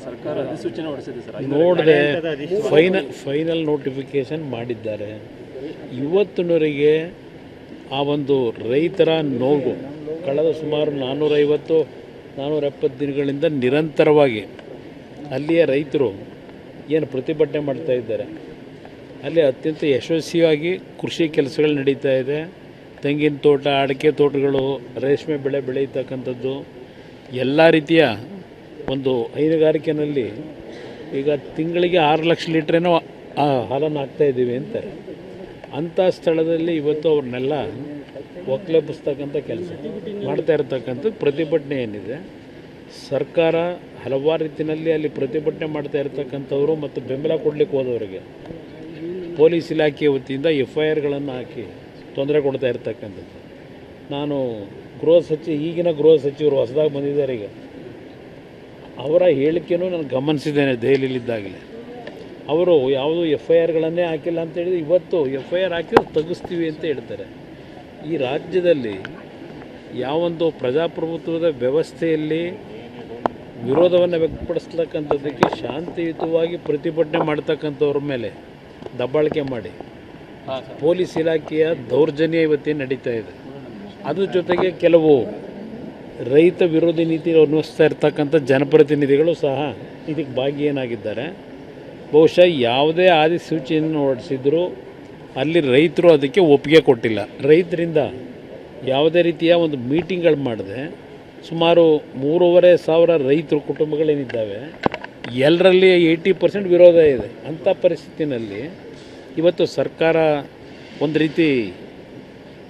ಸರ್ಕಾರ ಅಧಿಸೂಚನೆ ಹೊರಡಿಸಿದೆ ಸರ್. ನೋಡಿದೆ, ಫೈನಲ್ ನೋಟಿಫಿಕೇಶನ್ ಮಾಡಿದ್ದಾರೆ. ಇವತ್ತಿನವರೆಗೆ ಆ ಒಂದು ರೈತರ ನೋವು ಕಳೆದ ಸುಮಾರು 450-470 ದಿನಗಳಿಂದ ನಿರಂತರವಾಗಿ ಅಲ್ಲಿಯ ರೈತರು ಏನು ಪ್ರತಿಭಟನೆ ಮಾಡ್ತಾ ಇದ್ದಾರೆ. ಅಲ್ಲಿ ಅತ್ಯಂತ ಯಶಸ್ವಿಯಾಗಿ ಕೃಷಿ ಕೆಲಸಗಳು ನಡೀತಾ ಇದೆ. ತೆಂಗಿನ ತೋಟ, ಅಡಿಕೆ ತೋಟಗಳು, ರೇಷ್ಮೆ ಬೆಳೆ ಬೆಳೀತಕ್ಕಂಥದ್ದು, ಎಲ್ಲ ರೀತಿಯ ಒಂದು ಹೈನುಗಾರಿಕೆಯಲ್ಲಿ ಈಗ ತಿಂಗಳಿಗೆ 6 ಲಕ್ಷ ಲೀಟ್ರೇನೋ ಹಾಲನ್ನು ಹಾಕ್ತಾಯಿದ್ದೀವಿ ಅಂತಾರೆ. ಅಂಥ ಸ್ಥಳದಲ್ಲಿ ಇವತ್ತು ಅವ್ರನ್ನೆಲ್ಲ ಒಕ್ಕಲೆಬ್ಬಿಸ್ತಕ್ಕಂಥ ಕೆಲಸ ಮಾಡ್ತಾ ಇರತಕ್ಕಂಥ ಪ್ರತಿಭಟನೆ ಏನಿದೆ, ಸರ್ಕಾರ ಹಲವಾರು ರೀತಿಯಲ್ಲಿ ಅಲ್ಲಿ ಪ್ರತಿಭಟನೆ ಮಾಡ್ತಾ ಇರತಕ್ಕಂಥವರು ಮತ್ತು ಬೆಂಬಲ ಕೊಡಲಿಕ್ಕೆ ಹೋದವರಿಗೆ ಪೊಲೀಸ್ ಇಲಾಖೆ ವತಿಯಿಂದ FIRಗಳನ್ನು ಹಾಕಿ ತೊಂದರೆ ಕೊಡ್ತಾ ಇರ್ತಕ್ಕಂಥದ್ದು. ನಾನು ಈಗಿನ ಗೃಹ ಸಚಿವರು ಹೊಸದಾಗಿ ಬಂದಿದ್ದಾರೆ, ಈಗ ಅವರ ಹೇಳಿಕೆಯೂ ನಾನು ಗಮನಿಸಿದ್ದೇನೆ ದೆಹಲಿಯಲ್ಲಿದ್ದಾಗಲೇ. ಅವರು ಯಾವುದೂ FIRಗಳನ್ನೇ ಹಾಕಿಲ್ಲ ಅಂತ ಹೇಳಿದ್ರೆ ಇವತ್ತು FIR ಹಾಕಿದ್ರೆ ತೆಗೆಸ್ತೀವಿ ಅಂತ ಹೇಳ್ತಾರೆ. ಈ ರಾಜ್ಯದಲ್ಲಿ ಯಾವೊಂದು ಪ್ರಜಾಪ್ರಭುತ್ವದ ವ್ಯವಸ್ಥೆಯಲ್ಲಿ ವಿರೋಧವನ್ನು ವ್ಯಕ್ತಪಡಿಸ್ತಕ್ಕಂಥದ್ದಕ್ಕೆ ಶಾಂತಿಯುತವಾಗಿ ಪ್ರತಿಭಟನೆ ಮಾಡ್ತಕ್ಕಂಥವ್ರ ಮೇಲೆ ದಬ್ಬಾಳಿಕೆ ಮಾಡಿ ಪೊಲೀಸ್ ಇಲಾಖೆಯ ದೌರ್ಜನ್ಯ ಇವತ್ತೇನು ನಡೀತಾ ಇದೆ. ಅದ್ರ ಜೊತೆಗೆ ಕೆಲವು ರೈತ ವಿರೋಧಿ ನೀತಿ ಅನ್ವಯಿಸ್ತಾ ಇರ್ತಕ್ಕಂಥ ಜನಪ್ರತಿನಿಧಿಗಳು ಸಹ ಇದಕ್ಕೆ ಭಾಗಿಯಾಗಿದ್ದಾರೆ. ಬಹುಶಃ ಯಾವುದೇ ಅಧಿಸೂಚನೆಯನ್ನು ಹೊರಡಿಸಿದ್ರು ಅಲ್ಲಿ ರೈತರು ಅದಕ್ಕೆ ಒಪ್ಪಿಗೆ ಕೊಟ್ಟಿಲ್ಲ. ರೈತರಿಂದ ಯಾವುದೇ ರೀತಿಯ ಒಂದು ಮೀಟಿಂಗ್ಗಳು ಮಾಡದೆ ಸುಮಾರು 3,500 ರೈತರು ಕುಟುಂಬಗಳೇನಿದ್ದಾವೆ ಎಲ್ಲರಲ್ಲಿ 80% ವಿರೋಧ ಇದೆ. ಅಂಥ ಪರಿಸ್ಥಿತಿನಲ್ಲಿ ಇವತ್ತು ಸರ್ಕಾರ ಒಂದು ರೀತಿ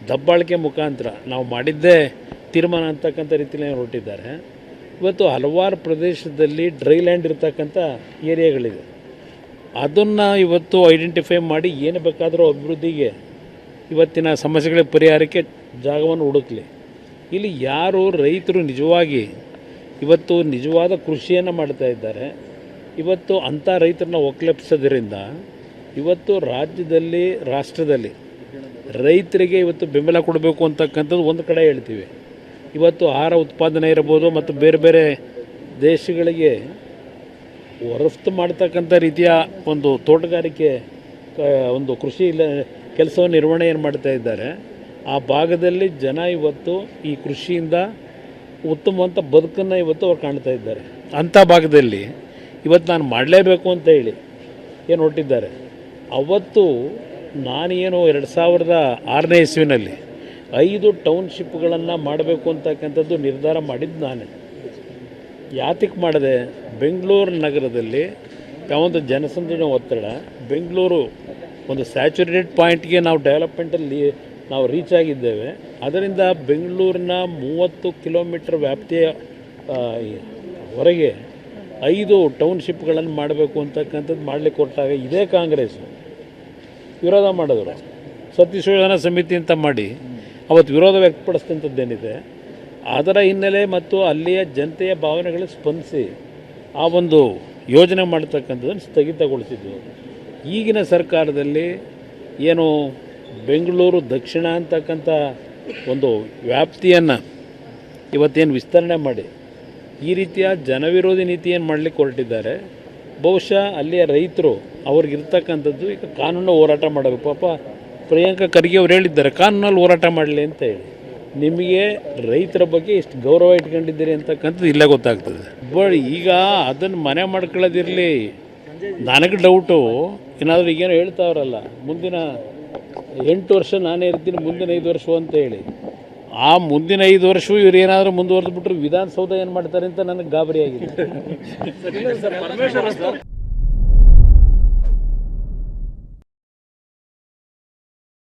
ದಬ್ಬಾಳಿಕೆ ಮುಖಾಂತರ ನಾವು ಮಾಡಿದ್ದೇ ತೀರ್ಮಾನ ಅಂತಕ್ಕಂಥ ರೀತಿಯಲ್ಲಿ ಹೊರಟಿದ್ದಾರೆ. ಇವತ್ತು ಹಲವಾರು ಪ್ರದೇಶದಲ್ಲಿ ಡ್ರೈ ಲ್ಯಾಂಡ್ ಇರ್ತಕ್ಕಂಥ ಏರಿಯಾಗಳಿದೆ. ಅದನ್ನು ಇವತ್ತು ಐಡೆಂಟಿಫೈ ಮಾಡಿ ಏನು ಬೇಕಾದರೂ ಅಭಿವೃದ್ಧಿಗೆ ಇವತ್ತಿನ ಸಮಸ್ಯೆಗಳ ಪರಿಹಾರಕ್ಕೆ ಜಾಗವನ್ನು ಹುಡುಕಲಿ. ಇಲ್ಲಿ ಯಾರು ರೈತರು ನಿಜವಾಗಿ ಇವತ್ತು ನಿಜವಾದ ಕೃಷಿಯನ್ನು ಮಾಡ್ತಾ ಇದ್ದಾರೆ, ಇವತ್ತು ಅಂಥ ರೈತರನ್ನ ಒಕ್ಕಲೆಬ್ಸೋದ್ರಿಂದ ಇವತ್ತು ರಾಜ್ಯದಲ್ಲಿ, ರಾಷ್ಟ್ರದಲ್ಲಿ ರೈತರಿಗೆ ಇವತ್ತು ಬೆಂಬಲ ಕೊಡಬೇಕು ಅಂತಕ್ಕಂಥದ್ದು ಒಂದು ಕಡೆ ಹೇಳ್ತೀವಿ. ಇವತ್ತು ಆಹಾರ ಉತ್ಪಾದನೆ ಇರ್ಬೋದು ಮತ್ತು ಬೇರೆ ಬೇರೆ ದೇಶಗಳಿಗೆ ರಫ್ತು ಮಾಡ್ತಕ್ಕಂಥ ರೀತಿಯ ಒಂದು ತೋಟಗಾರಿಕೆ ಒಂದು ಕೃಷಿ ಕೆಲಸವನ್ನು ನಿರ್ವಹಣೆ ಏನು ಮಾಡ್ತಾ ಇದ್ದಾರೆ, ಆ ಭಾಗದಲ್ಲಿ ಜನ ಇವತ್ತು ಈ ಕೃಷಿಯಿಂದ ಉತ್ತಮವಂತ ಬದುಕನ್ನು ಇವತ್ತು ಅವ್ರು ಕಾಣ್ತಾ ಇದ್ದಾರೆ. ಅಂಥ ಭಾಗದಲ್ಲಿ ಇವತ್ತು ನಾನು ಮಾಡಲೇಬೇಕು ಅಂತ ಹೇಳಿ ಏನು ಹೊರಟಿದ್ದಾರೆ. ಅವತ್ತು ನಾನೇನು 2006ನೇ ಇಸ್ವಿನಲ್ಲಿ 5 ಟೌನ್ಶಿಪ್ಗಳನ್ನು ಮಾಡಬೇಕು ಅಂತಕ್ಕಂಥದ್ದು ನಿರ್ಧಾರ ಮಾಡಿದ್ದು ನಾನೇ. ಯಾತಕ್ಕೆ ಮಾಡಿದೆ? ಬೆಂಗಳೂರು ನಗರದಲ್ಲಿ ಯಾವೊಂದು ಜನಸಂಖ್ಯೆಯ ಒತ್ತಡ, ಬೆಂಗಳೂರು ಒಂದು ಸ್ಯಾಚುರೇಟೆಡ್ ಪಾಯಿಂಟ್ಗೆ ನಾವು ಡೆವಲಪ್ಮೆಂಟಲ್ಲಿ ನಾವು ರೀಚ್ ಆಗಿದ್ದೇವೆ. ಅದರಿಂದ ಬೆಂಗಳೂರಿನ 30 ಕಿಲೋಮೀಟರ್ ವ್ಯಾಪ್ತಿಯ ಹೊರಗೆ 5 ಟೌನ್ಶಿಪ್ಗಳನ್ನು ಮಾಡಬೇಕು ಅಂತಕ್ಕಂಥದ್ದು ಮಾಡಲಿಕ್ಕೆ ಹೊರಟಾಗ ಇದೇ ಕಾಂಗ್ರೆಸ್ ವಿರೋಧ ಮಾಡಿದ್ರು. ಸತ್ಯಶೋಧನಾ ಸಮಿತಿ ಅಂತ ಮಾಡಿ ಅವತ್ತು ವಿರೋಧ ವ್ಯಕ್ತಪಡಿಸ್ತಂಥದ್ದೇನಿದೆ ಅದರ ಹಿನ್ನೆಲೆ ಮತ್ತು ಅಲ್ಲಿಯ ಜನತೆಯ ಭಾವನೆಗಳಿಗೆ ಸ್ಪಂದಿಸಿ ಆ ಒಂದು ಯೋಜನೆ ಮಾಡ್ತಕ್ಕಂಥದ್ದನ್ನು ಸ್ಥಗಿತಗೊಳಿಸಿದ್ವು. ಈಗಿನ ಸರ್ಕಾರದಲ್ಲಿ ಏನು ಬೆಂಗಳೂರು ದಕ್ಷಿಣ ಅಂತಕ್ಕಂಥ ಒಂದು ವ್ಯಾಪ್ತಿಯನ್ನು ಇವತ್ತೇನು ವಿಸ್ತರಣೆ ಮಾಡಿ ಈ ರೀತಿಯ ಜನವಿರೋಧಿ ನೀತಿಯನ್ನು ಮಾಡಲಿಕ್ಕೆ ಹೊರಟಿದ್ದಾರೆ. ಬಹುಶಃ ಅಲ್ಲಿಯ ರೈತರು ಅವ್ರಿಗಿರ್ತಕ್ಕಂಥದ್ದು ಈಗ ಕಾನೂನು ಹೋರಾಟ ಮಾಡಬೇಕು. ಪಾಪ ಪ್ರಿಯಾಂಕಾ ಖರ್ಗೆ ಅವ್ರು ಹೇಳಿದ್ದಾರೆ ಕಾನೂನಲ್ಲಿ ಹೋರಾಟ ಮಾಡಲಿ ಅಂತ ಹೇಳಿ. ನಿಮಗೆ ರೈತರ ಬಗ್ಗೆ ಎಷ್ಟು ಗೌರವ ಇಟ್ಕೊಂಡಿದ್ದೀರಿ ಅಂತಕ್ಕಂಥದ್ದು ಇಲ್ಲೇ ಗೊತ್ತಾಗ್ತದೆ. ಈಗ ಅದನ್ನು ಮನೆ ಮಾಡ್ಕೊಳ್ಳೋದಿರಲಿ, ನನಗೆ ಡೌಟು ಏನಾದರೂ ಈಗೇನೋ ಹೇಳ್ತಾವ್ರಲ್ಲ ಮುಂದಿನ 8 ವರ್ಷ ನಾನೇ ಇರ್ತೀನಿ, ಮುಂದಿನ 5 ವರ್ಷ ಅಂತ ಹೇಳಿ. ಆ ಮುಂದಿನ 5 ವರ್ಷವೂ ಇವ್ರು ಏನಾದರೂ ಮುಂದುವರೆದು ಬಿಟ್ಟರು ವಿಧಾನಸೌಧ ಏನು ಮಾಡ್ತಾರೆ ಅಂತ ನನಗೆ ಗಾಬರಿ ಆಗಿದೆ.